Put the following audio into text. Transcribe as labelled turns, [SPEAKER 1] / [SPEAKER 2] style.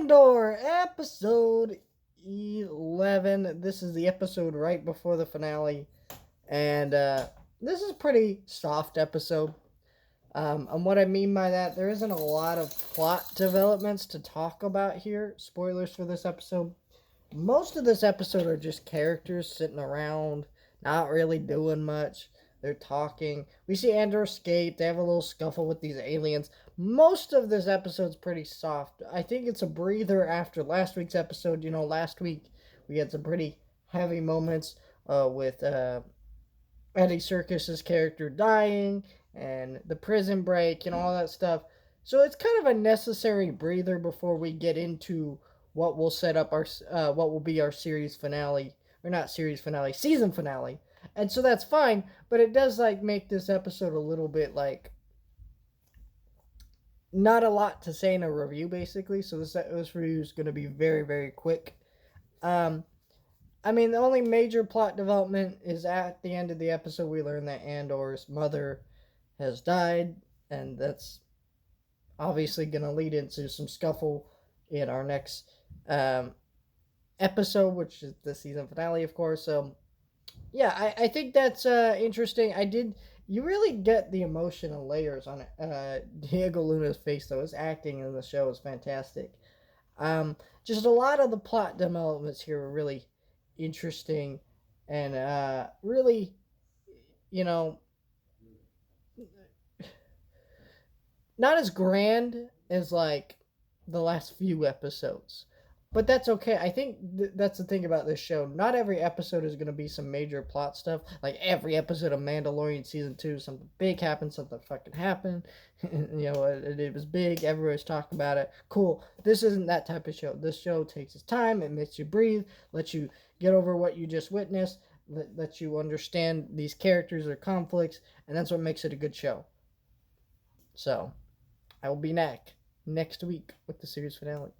[SPEAKER 1] Andor, episode 11. This is the episode right before the finale. And this is a pretty soft episode. And what I mean by that, there isn't a lot of plot developments to talk about here. Spoilers for this episode. Most of this episode are just characters sitting around, not really doing much. They're talking. We see Andor escape. They have a little scuffle with these aliens. Most of this episode's pretty soft. I think it's a breather after last week's episode. You know, last week we had some pretty heavy moments with Eddie Serkis's character dying and the prison break and all that stuff. So it's kind of a necessary breather before we get into what will set up our what will be our series finale, or not series finale, season finale. And so that's fine, but it does like make this episode a little bit like not a lot to say in a review basically. So this review is going to be very quick. Um, I mean, the only major plot development is at the end of the episode we learn that Andor's mother has died, and that's obviously going to lead into some scuffle in our next episode, which is the season finale, of course. So, yeah, I think that's interesting. You really get the emotional layers on it. Diego Luna's face, though, his acting in the show is fantastic. Just a lot of the plot developments here are really interesting and really, you know, not as grand as like the last few episodes. But that's okay. I think that's the thing about this show. Not every episode is going to be some major plot stuff. Like every episode of Mandalorian season 2, something big happened, something fucking happened. It was big. Everybody's talking about it. Cool. This isn't that type of show. This show takes its time. It makes you breathe, lets you get over what you just witnessed, lets you understand these characters, their conflicts, and that's what makes it a good show. So, I will be back next week with the series finale.